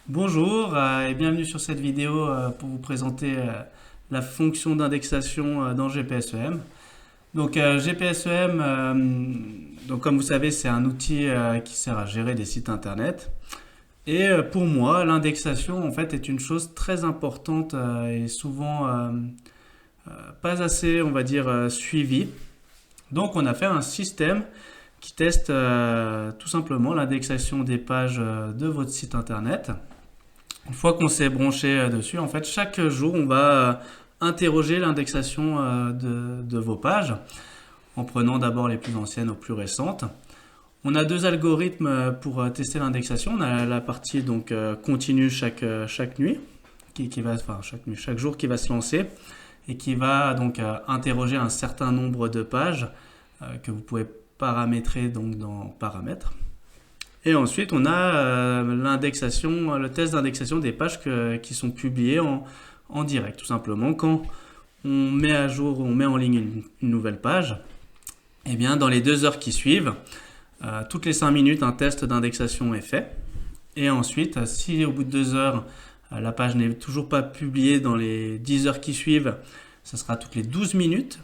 Bonjour et bienvenue sur cette vidéo pour vous présenter la fonction d'indexation dans GPSEM. Donc GPSEM, donc comme vous savez, c'est un outil qui sert à gérer des sites internet. Et pour moi, l'indexation en fait est une chose très importante et souvent pas assez, on va dire, suivie. Donc on a fait un système qui teste tout simplement l'indexation des pages de votre site internet. Une fois qu'on s'est branché dessus, en fait, chaque jour, on va interroger l'indexation de vos pages en prenant d'abord les plus anciennes aux plus récentes. On a deux algorithmes pour tester l'indexation. On a la partie donc continue chaque nuit, chaque jour qui va se lancer et qui va donc interroger un certain nombre de pages que vous pouvez paramétrer donc dans paramètres. Et ensuite, on a l'indexation, le test d'indexation des pages qui sont publiées en direct. Tout simplement, quand on met à jour, on met en ligne une nouvelle page, et bien dans les 2 heures qui suivent, toutes les 5 minutes, un test d'indexation est fait. Et ensuite, si au bout de 2 heures, la page n'est toujours pas publiée dans les 10 heures qui suivent, ça sera toutes les 12 minutes.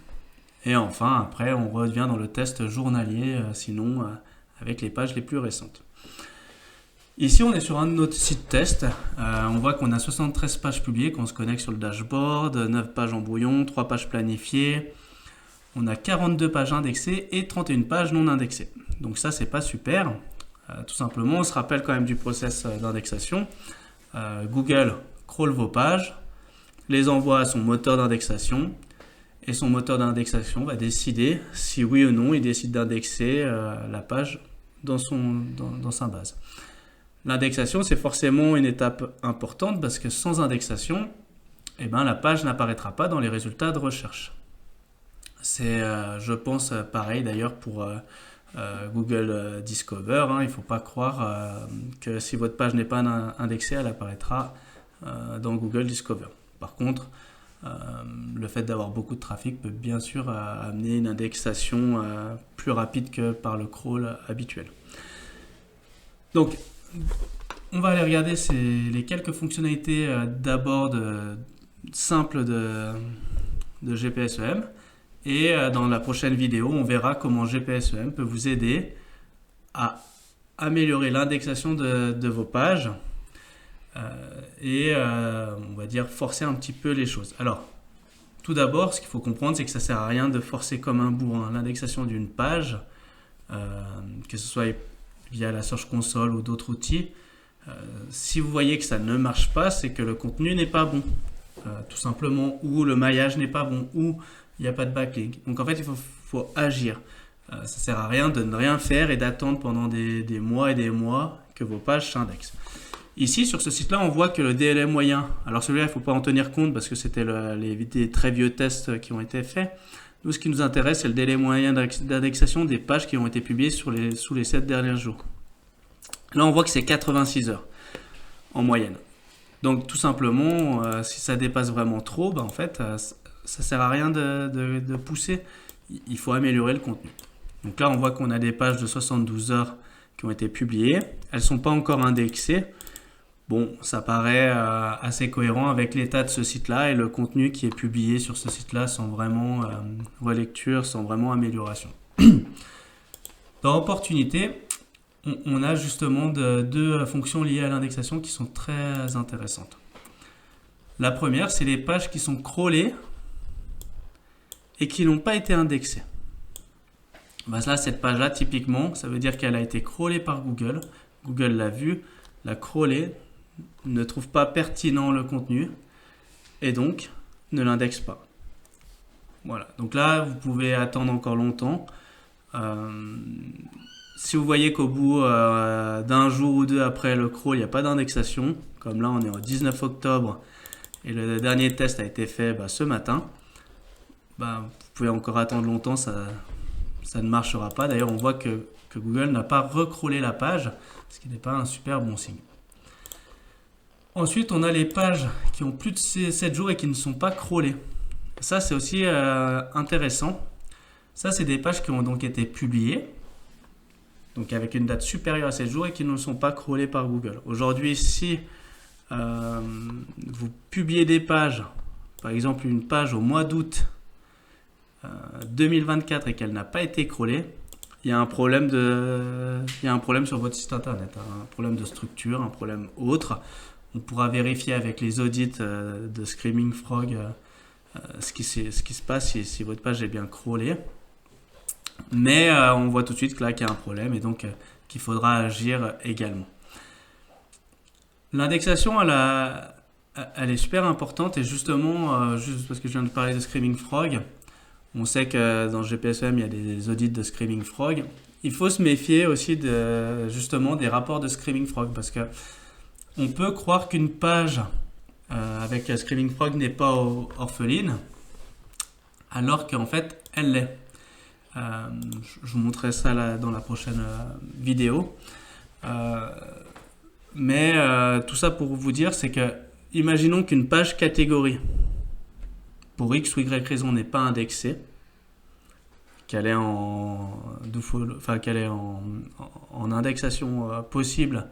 Et enfin, après, on revient dans le test journalier, sinon avec les pages les plus récentes. Ici, on est sur un de nos sites test. On voit qu'on a 73 pages publiées, qu'on se connecte sur le dashboard, 9 pages en brouillon, 3 pages planifiées. On a 42 pages indexées et 31 pages non indexées. Donc ça, c'est pas super. Tout simplement, on se rappelle quand même du process d'indexation. Google crawl vos pages, les envoie à son moteur d'indexation, et son moteur d'indexation va décider si oui ou non il décide d'indexer la page dans sa base. L'indexation, c'est forcément une étape importante parce que sans indexation, eh ben, la page n'apparaîtra pas dans les résultats de recherche. C'est, je pense, pareil d'ailleurs pour Google Discover. Il ne faut pas croire que si votre page n'est pas indexée, elle apparaîtra dans Google Discover. Par contre, le fait d'avoir beaucoup de trafic peut bien sûr amener une indexation plus rapide que par le crawl habituel. Donc, on va aller regarder les quelques fonctionnalités d'abord simples de GPSEM. Et dans la prochaine vidéo, on verra comment GPSEM peut vous aider à améliorer l'indexation de vos pages et on va dire forcer un petit peu les choses. Alors, tout d'abord, ce qu'il faut comprendre, c'est que ça ne sert à rien de forcer comme un bourrin l'indexation d'une page, que ce soit via la Search Console ou d'autres outils. Si vous voyez que ça ne marche pas, c'est que le contenu n'est pas bon, tout simplement, ou le maillage n'est pas bon, ou il n'y a pas de backlink. Donc en fait, il faut agir. Ça ne sert à rien de ne rien faire et d'attendre pendant des mois et des mois que vos pages s'indexent. Ici, sur ce site-là, on voit que le délai moyen, alors celui-là, il ne faut pas en tenir compte parce que c'était les très vieux tests qui ont été faits. Nous, ce qui nous intéresse, c'est le délai moyen d'indexation des pages qui ont été publiées sous les 7 derniers jours. Là, on voit que c'est 86 heures en moyenne. Donc, tout simplement, si ça dépasse vraiment trop, en fait, ça ne sert à rien de pousser. Il faut améliorer le contenu. Donc là, on voit qu'on a des pages de 72 heures qui ont été publiées. Elles ne sont pas encore indexées. Bon, ça paraît assez cohérent avec l'état de ce site-là et le contenu qui est publié sur ce site-là sans vraiment relecture, sans vraiment amélioration. Dans Opportunité, on a justement deux fonctions liées à l'indexation qui sont très intéressantes. La première, c'est les pages qui sont crawlées et qui n'ont pas été indexées. Là, cette page-là, typiquement, ça veut dire qu'elle a été crawlée par Google. Google l'a vue, l'a crawlée, ne trouve pas pertinent le contenu et donc ne l'indexe pas. Voilà, donc là, vous pouvez attendre encore longtemps. Si vous voyez qu'au bout d'un jour ou deux après le crawl, il n'y a pas d'indexation, comme là on est au 19 octobre et le dernier test a été fait ce matin, vous pouvez encore attendre longtemps, ça ne marchera pas. D'ailleurs, on voit que Google n'a pas recrawlé la page, ce qui n'est pas un super bon signe. Ensuite, on a les pages qui ont plus de 7 jours et qui ne sont pas crawlées. Ça, c'est aussi intéressant. Ça, c'est des pages qui ont donc été publiées, donc avec une date supérieure à 7 jours et qui ne sont pas crawlées par Google. Aujourd'hui, si vous publiez des pages, par exemple une page au mois d'août 2024 et qu'elle n'a pas été crawlée, il y a un problème sur votre site internet, un problème de structure, un problème autre. On pourra vérifier avec les audits de Screaming Frog ce qui se passe si votre page est bien crawlée. Mais on voit tout de suite que là qu'il y a un problème et donc qu'il faudra agir également. L'indexation, elle est super importante et justement, juste parce que je viens de parler de Screaming Frog, on sait que dans GPSEM, il y a des audits de Screaming Frog. Il faut se méfier aussi justement des rapports de Screaming Frog parce que on peut croire qu'une page avec Screaming Frog n'est pas orpheline alors qu'en fait, elle l'est. Je vous montrerai ça là, dans la prochaine vidéo. Mais tout ça pour vous dire, c'est que imaginons qu'une page catégorie pour X ou Y raison n'est pas indexée, qu'elle est qu'elle est en indexation possible,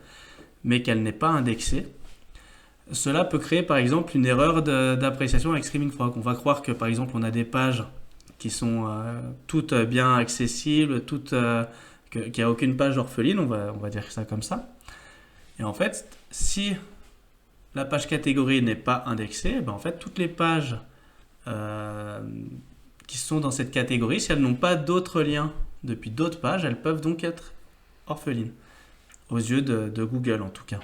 mais qu'elle n'est pas indexée. Cela peut créer par exemple une erreur d'appréciation avec Screaming Frog. On va croire que par exemple on a des pages qui sont toutes bien accessibles, qu'il n'y a aucune page orpheline, on va dire ça comme ça. Et en fait, si la page catégorie n'est pas indexée, ben en fait, toutes les pages qui sont dans cette catégorie, si elles n'ont pas d'autres liens depuis d'autres pages, elles peuvent donc être orphelines, aux yeux de Google en tout cas.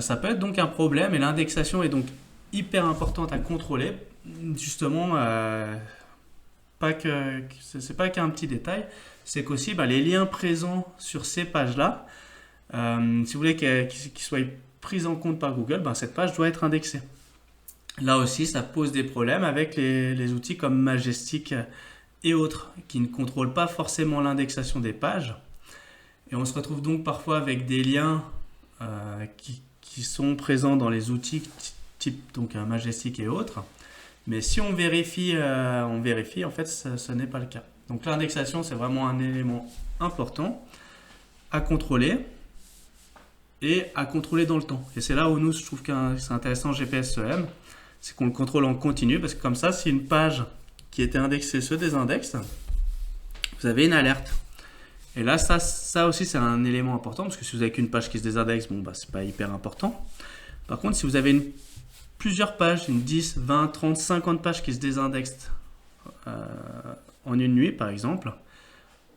Ça peut être donc un problème et l'indexation est donc hyper importante à contrôler. Justement, c'est pas qu'un petit détail, c'est qu'aussi les liens présents sur ces pages-là, si vous voulez qu'ils soient pris en compte par Google, cette page doit être indexée. Là aussi, ça pose des problèmes avec les outils comme Majestic et autres qui ne contrôlent pas forcément l'indexation des pages. Et on se retrouve donc parfois avec des liens qui sont présents dans les outils type donc Majestic et autres. Mais si on vérifie, en fait, ce n'est pas le cas. Donc l'indexation, c'est vraiment un élément important à contrôler et à contrôler dans le temps. Et c'est là où je trouve que c'est intéressant GPSEM, c'est qu'on le contrôle en continu, parce que comme ça, si une page qui était indexée se désindexe, vous avez une alerte. Et là, ça aussi, c'est un élément important, parce que si vous avez qu'une page qui se désindexe, c'est pas hyper important. Par contre, si vous avez plusieurs pages, une 10, 20, 30, 50 pages qui se désindexent en une nuit, par exemple,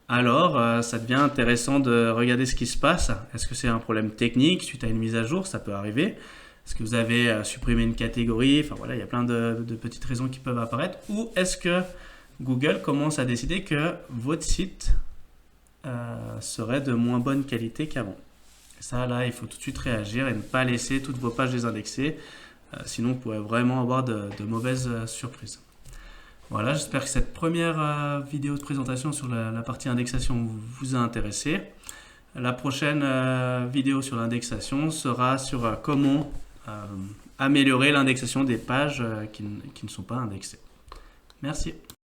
alors ça devient intéressant de regarder ce qui se passe. Est-ce que c'est un problème technique suite à une mise à jour? Ça peut arriver. Est-ce que vous avez supprimé une catégorie? Enfin voilà, il y a plein de petites raisons qui peuvent apparaître. Ou est-ce que Google commence à décider que votre site serait de moins bonne qualité qu'avant? Et ça, là, il faut tout de suite réagir et ne pas laisser toutes vos pages désindexées. Sinon, vous pourrez vraiment avoir de mauvaises surprises. Voilà, j'espère que cette première vidéo de présentation sur la partie indexation vous a intéressé. La prochaine vidéo sur l'indexation sera sur comment améliorer l'indexation des pages qui ne sont pas indexées. Merci.